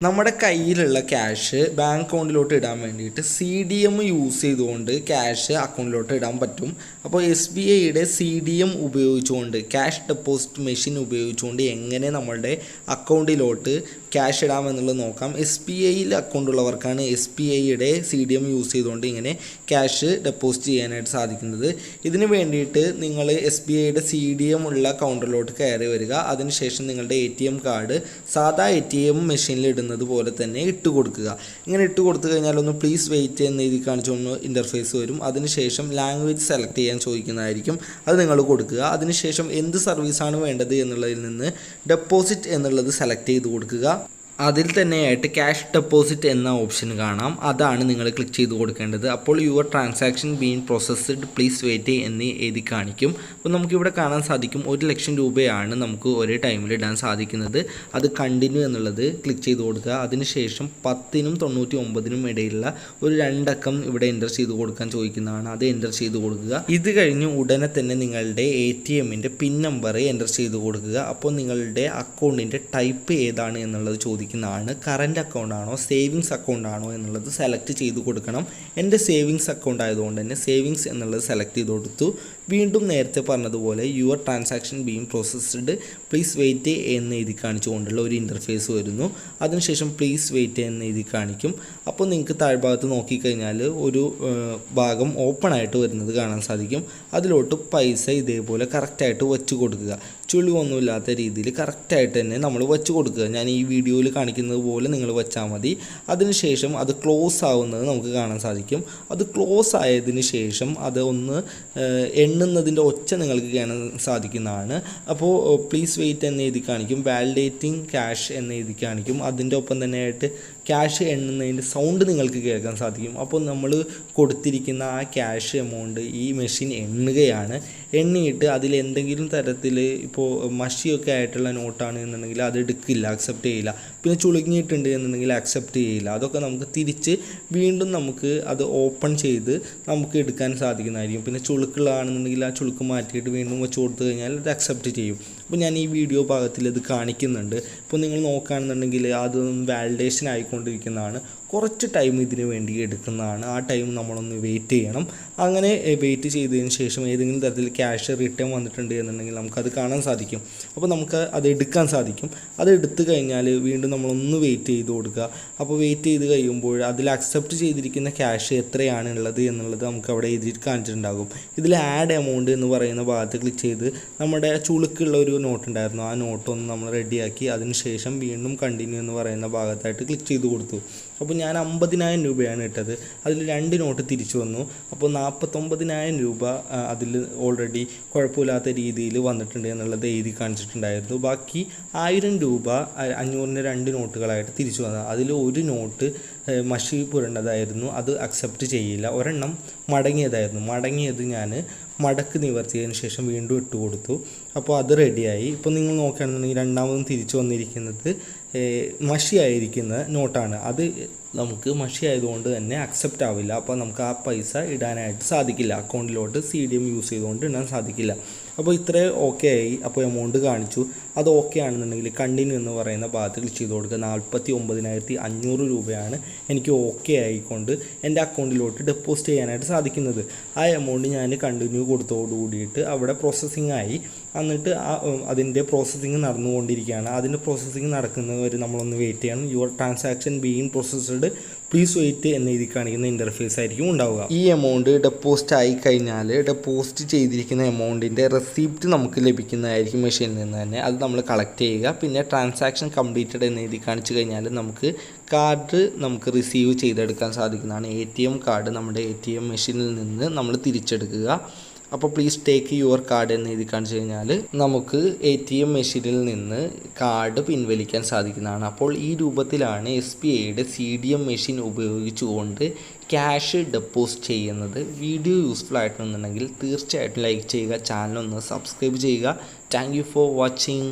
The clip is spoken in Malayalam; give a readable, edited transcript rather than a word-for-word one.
നമ്മുടെ കയ്യിലുള്ള ക്യാഷ് ബാങ്ക് അക്കൗണ്ടിലോട്ട് ഇടാൻ വേണ്ടിയിട്ട് CDM യൂസ് ചെയ്തുകൊണ്ട് ക്യാഷ് അക്കൗണ്ടിലോട്ട് ഇടാൻ പറ്റും. അപ്പോൾ SBIയുടെ CDM ഉപയോഗിച്ചുകൊണ്ട് ക്യാഷ് ഡെപ്പോസിറ്റ് മെഷീൻ ഉപയോഗിച്ചുകൊണ്ട് എങ്ങനെ നമ്മളുടെ അക്കൗണ്ടിലോട്ട് ക്യാഷ് ഇടാമെന്നുള്ളത് നോക്കാം. SBIയിൽ അക്കൗണ്ട് ഉള്ളവർക്കാണ് SBIയുടെ CDM യൂസ് ചെയ്തുകൊണ്ട് ഇങ്ങനെ ക്യാഷ് ഡെപ്പോസിറ്റ് ചെയ്യാനായിട്ട് സാധിക്കുന്നത്. ഇതിന് വേണ്ടിയിട്ട് നിങ്ങൾ SBIയുടെ CDM ഉള്ള കൗണ്ടറിലോട്ട് കയറി വരിക. അതിനുശേഷം നിങ്ങളുടെ ATM കാർഡ് സാധാ ATM മെഷീനിൽ ഇടുന്നത് പോലെ തന്നെ ഇട്ട് കൊടുക്കുക. ഇങ്ങനെ ഇട്ട് കൊടുത്തു കഴിഞ്ഞാൽ ഒന്ന് പ്ലീസ് വെയിറ്റ് എന്ന് എഴുതി കാണിച്ചുകൊണ്ട് ഇൻ്റർഫേസ് വരും. അതിനുശേഷം ലാംഗ്വേജ് സെലക്ട് ചെയ്യാൻ ചോദിക്കുന്നതായിരിക്കും, അത് നിങ്ങൾ കൊടുക്കുക. അതിനുശേഷം എന്ത് സർവീസാണ് വേണ്ടത് എന്നുള്ളതിൽ നിന്ന് ഡെപ്പോസിറ്റ് എന്നുള്ളത് സെലക്ട് ചെയ്ത് കൊടുക്കുക. അതിൽ തന്നെയായിട്ട് ക്യാഷ് ഡെപ്പോസിറ്റ് എന്ന ഓപ്ഷൻ കാണാം, അതാണ് നിങ്ങൾ ക്ലിക്ക് ചെയ്ത് കൊടുക്കേണ്ടത്. അപ്പോൾ your transaction been processed please wait എന്ന് എഴുതി കാണിക്കും. അപ്പോൾ നമുക്കിവിടെ കാണാൻ സാധിക്കും 1,00,000 രൂപയാണ് നമുക്ക് ഒരേ ടൈമിൽ ഇടാൻ സാധിക്കുന്നത്. അത് കണ്ടിന്യൂ എന്നുള്ളത് ക്ലിക്ക് ചെയ്ത് കൊടുക്കുക. അതിനുശേഷം 10നും 99നും ഇടയിലുള്ള ഒരു 2 അക്കം ഇവിടെ എൻ്റർ ചെയ്ത് കൊടുക്കാൻ ചോദിക്കുന്നതാണ്, അത് എൻ്റർ ചെയ്ത് കൊടുക്കുക. ഇത് കഴിഞ്ഞ് ഉടനെ തന്നെ നിങ്ങളുടെ ATMൻ്റെ പിൻ നമ്പർ എൻ്റർ ചെയ്ത് കൊടുക്കുക. അപ്പോൾ നിങ്ങളുടെ അക്കൗണ്ടിൻ്റെ ടൈപ്പ് ഏതാണ് എന്നുള്ളത് ചോദിക്കും. കറൻറ്റ് അക്കൗണ്ട് ആണോ സേവിങ്സ് അക്കൗണ്ട് ആണോ എന്നുള്ളത് സെലക്ട് ചെയ്ത് കൊടുക്കണം. എൻ്റെ സേവിങ്സ് അക്കൗണ്ട് ആയതുകൊണ്ട് തന്നെ സേവിങ്സ് എന്നുള്ളത് സെലക്ട് ചെയ്ത് കൊടുത്തു. വീണ്ടും നേരത്തെ പറഞ്ഞതുപോലെ your transaction being processed please wait എന്ന് എഴുതി കാണിച്ചുകൊണ്ടുള്ള ഒരു ഇൻ്റർഫേസ് വരുന്നു. അതിനുശേഷം പ്ലീസ് വെയിറ്റ് എന്ന് എഴുതി കാണിക്കും. അപ്പോൾ നിങ്ങൾക്ക് താഴ്ഭാഗത്ത് നോക്കിക്കഴിഞ്ഞാൽ ഒരു ഭാഗം ഓപ്പൺ ആയിട്ട് വരുന്നത് കാണാൻ സാധിക്കും. അതിലോട്ട് പൈസ ഇതേപോലെ കറക്റ്റായിട്ട് വെച്ച് കൊടുക്കുക. ചുളിവൊന്നുമില്ലാത്ത രീതിയിൽ കറക്റ്റായിട്ട് തന്നെ നമ്മൾ വെച്ച് കൊടുക്കുക. ഞാൻ ഈ വീഡിയോയിൽ കാണിക്കുന്നത് പോലെ നിങ്ങൾ വെച്ചാൽ മതി. അതിനുശേഷം അത് ക്ലോസ് ആവുന്നത് നമുക്ക് കാണാൻ സാധിക്കും. അത് ക്ലോസ് ആയതിനു ശേഷം അത് ഒന്ന് എണ്ണുന്നതിൻ്റെ ഒച്ച നിങ്ങൾക്ക് കാണാൻ സാധിക്കുന്നതാണ്. അപ്പോൾ പ്ലീസ് വെയിറ്റ് എന്ന് എഴുതി കാണിക്കും, വാലിഡേറ്റിംഗ് ക്യാഷ് എന്ന് എഴുതി കാണിക്കും. അതിൻ്റെ ഒപ്പം തന്നെയായിട്ട് ക്യാഷ് എണ്ണുന്നതിൻ്റെ സൗണ്ട് നിങ്ങൾക്ക് കേൾക്കാൻ സാധിക്കും. അപ്പോൾ നമ്മൾ കൊടുത്തിരിക്കുന്ന ആ ക്യാഷ് എമൗണ്ട് ഈ മെഷീൻ എണ്ണുകയാണ്. എണ്ണിയിട്ട് അതിൽ എന്തെങ്കിലും തരത്തിൽ ഇപ്പോൾ മഷിയൊക്കെ ആയിട്ടുള്ള നോട്ടാണ് എന്നുണ്ടെങ്കിൽ അത് എടുക്കില്ല, അക്സെപ്റ്റ് ചെയ്യില്ല. പിന്നെ ചുളുങ്ങിയിട്ടുണ്ട് എന്നുണ്ടെങ്കിൽ അക്സെപ്റ്റ് ചെയ്യില്ല. അതൊക്കെ നമുക്ക് തിരിച്ച് വീണ്ടും നമുക്ക് അത് ഓപ്പൺ ചെയ്ത് നമുക്ക് എടുക്കാൻ സാധിക്കുന്നതായിരിക്കും. പിന്നെ ചുളുക്കുള്ളതാണെന്നുണ്ടെങ്കിൽ ആ ചുളുക്ക് മാറ്റിയിട്ട് വീണ്ടും വെച്ച് കൊടുത്തു കഴിഞ്ഞാൽ അത് അക്സെപ്റ്റ് ചെയ്യും. അപ്പോൾ ഞാൻ ഈ വീഡിയോ ഭാഗത്തിൽ ഇത് കാണിക്കുന്നുണ്ട്. ഇപ്പോൾ നിങ്ങൾ നോക്കുകയാണെന്നുണ്ടെങ്കിൽ അതൊന്ന് വാലിഡേഷൻ ആയിക്കൊണ്ടിരിക്കുന്നതാണ്. കുറച്ച് ടൈം ഇതിന് വേണ്ടി എടുക്കുന്നതാണ്. ആ ടൈം നമ്മളൊന്ന് വെയിറ്റ് ചെയ്യണം. അങ്ങനെ വെയിറ്റ് ചെയ്തതിന് ശേഷം ഏതെങ്കിലും തരത്തിൽ ക്യാഷ് റിട്ടേൺ വന്നിട്ടുണ്ട് എന്നുണ്ടെങ്കിൽ നമുക്കത് കാണാൻ സാധിക്കും. അപ്പോൾ നമുക്ക് അത് എടുക്കാൻ സാധിക്കും. അത് എടുത്തു കഴിഞ്ഞാൽ വീണ്ടും നമ്മളൊന്ന് വെയിറ്റ് ചെയ്ത് കൊടുക്കുക. അപ്പോൾ വെയിറ്റ് ചെയ്ത് കഴിയുമ്പോൾ അതിൽ അക്സെപ്റ്റ് ചെയ്തിരിക്കുന്ന ക്യാഷ് എത്രയാണ് ഉള്ളത് എന്നുള്ളത് നമുക്ക് അവിടെ എഴുതിയിട്ട് കാണിച്ചിട്ടുണ്ടാകും. ഇതിൽ ആഡ് എമൗണ്ട് എന്ന് പറയുന്ന ഭാഗത്ത് ക്ലിക്ക് ചെയ്ത് നമ്മുടെ ചുളുക്കുള്ള ഒരു നോട്ട് ഉണ്ടായിരുന്നു, ആ നോട്ടൊന്ന് നമ്മൾ റെഡിയാക്കി അതിന് ശേഷം വീണ്ടും കണ്ടിന്യൂ എന്ന് പറയുന്ന ഭാഗത്തായിട്ട് ക്ലിക്ക് ചെയ്ത് കൊടുത്തു. അപ്പോൾ ഞാൻ 50,000 രൂപയാണ് ഇട്ടത്. അതിൽ 2 നോട്ട് തിരിച്ചു വന്നു. അപ്പോൾ 49,000 രൂപ അതിൽ ഓൾറെഡി കുഴപ്പമില്ലാത്ത രീതിയിൽ വന്നിട്ടുണ്ട് എന്നുള്ളത് എഴുതി കാണിച്ചിട്ടുണ്ടായിരുന്നു. ബാക്കി 1000 രൂപ 500ൻ്റെ 2 നോട്ടുകളായിട്ട് തിരിച്ചു വന്നത്. അതിൽ ഒരു നോട്ട് മഷി പുരണ്ടതായിരുന്നു, അത് അക്സെപ്റ്റ് ചെയ്യില്ല. ഒരെണ്ണം മടങ്ങിയത് ഞാൻ മടക്ക് നിവർത്തിയതിന് ശേഷം വീണ്ടും ഇട്ട് കൊടുത്തു. അപ്പോൾ അത് റെഡിയായി. ഇപ്പോൾ നിങ്ങൾ നോക്കുകയാണെന്നുണ്ടെങ്കിൽ രണ്ടാമതും തിരിച്ചു വന്നിരിക്കുന്നത് മഷിയായിരിക്കുന്ന നോട്ടാണ്. അത് നമുക്ക് മഷി ആയതുകൊണ്ട് തന്നെ അക്സെപ്റ്റ് ആവില്ല. അപ്പോൾ നമുക്ക് ആ പൈസ ഇടാനായിട്ട് സാധിക്കില്ല, അക്കൗണ്ടിലോട്ട് CDM യൂസ് ചെയ്തുകൊണ്ട് ഇടാൻ സാധിക്കില്ല. അപ്പോൾ ഇത്രയും ഓക്കെ ആയി. അപ്പോൾ എമൗണ്ട് കാണിച്ചു. അത് ഓക്കെ ആണെന്നുണ്ടെങ്കിൽ കണ്ടിന്യൂ എന്ന് പറയുന്ന ഭാഗത്ത് ക്ലിക്ക് ചെയ്ത് കൊടുക്കുക. 49,500 രൂപയാണ് എനിക്ക് ഓക്കെ ആയിക്കൊണ്ട് എൻ്റെ അക്കൗണ്ടിലോട്ട് ഡെപ്പോസിറ്റ് ചെയ്യാനായിട്ട് സാധിക്കുന്നത്. ആ എമൗണ്ട് ഞാൻ കണ്ടിന്യൂ കൊടുത്തോടുകൂടിയിട്ട് അവിടെ പ്രോസസ്സിംഗ് ആയി. എന്നിട്ട് അതിൻ്റെ പ്രോസസ്സിങ് നടന്നുകൊണ്ടിരിക്കുകയാണ്. അതിൻ്റെ പ്രോസസ്സിങ് നടക്കുന്നവരെ നമ്മളൊന്ന് വെയിറ്റ് ചെയ്യണം. Your transaction being processed please wait എന്ന് എഴുതി കാണിക്കുന്ന ഇൻ്റർഫേസ് ആയിരിക്കും ഉണ്ടാവുക. ഈ എമൗണ്ട് ഡെപ്പോസിറ്റ് ആയി കഴിഞ്ഞാൽ ഡെപ്പോസിറ്റ് ചെയ്തിരിക്കുന്ന എമൗണ്ടിൻ്റെ റെസിപ്റ്റ് നമുക്ക് ലഭിക്കുന്നതായിരിക്കും മെഷീനിൽ നിന്ന് തന്നെ. അത് നമ്മൾ കളക്ട് ചെയ്യുക. പിന്നെ ട്രാൻസാക്ഷൻ കംപ്ലീറ്റഡ് എന്ന് എഴുതി കാണിച്ചു കഴിഞ്ഞാൽ നമുക്ക് കാർഡ് നമുക്ക് റിസീവ് ചെയ്തെടുക്കാൻ സാധിക്കുന്നതാണ്. ATM കാർഡ് നമ്മുടെ ATM മെഷീനിൽ നിന്ന് നമ്മൾ തിരിച്ചെടുക്കുക. അപ്പോൾ പ്ലീസ് ടേക്ക് യുവർ കാർഡ് എന്ന് എഴുതി കാണിച്ചു കഴിഞ്ഞാൽ നമുക്ക് ATM മെഷീനിൽ നിന്ന് കാർഡ് പിൻവലിക്കാൻ സാധിക്കുന്നതാണ്. അപ്പോൾ ഈ രൂപത്തിലാണ് SBIയുടെ CDM മെഷീൻ ഉപയോഗിച്ചുകൊണ്ട് ക്യാഷ് ഡെപ്പോസിറ്റ് ചെയ്യുന്നത്. വീഡിയോ യൂസ്ഫുൾ ആയിട്ടുണ്ടെന്നുണ്ടെങ്കിൽ തീർച്ചയായിട്ടും ലൈക്ക് ചെയ്യുക, ചാനൽ ഒന്ന് സബ്സ്ക്രൈബ് ചെയ്യുക. Thank you for watching.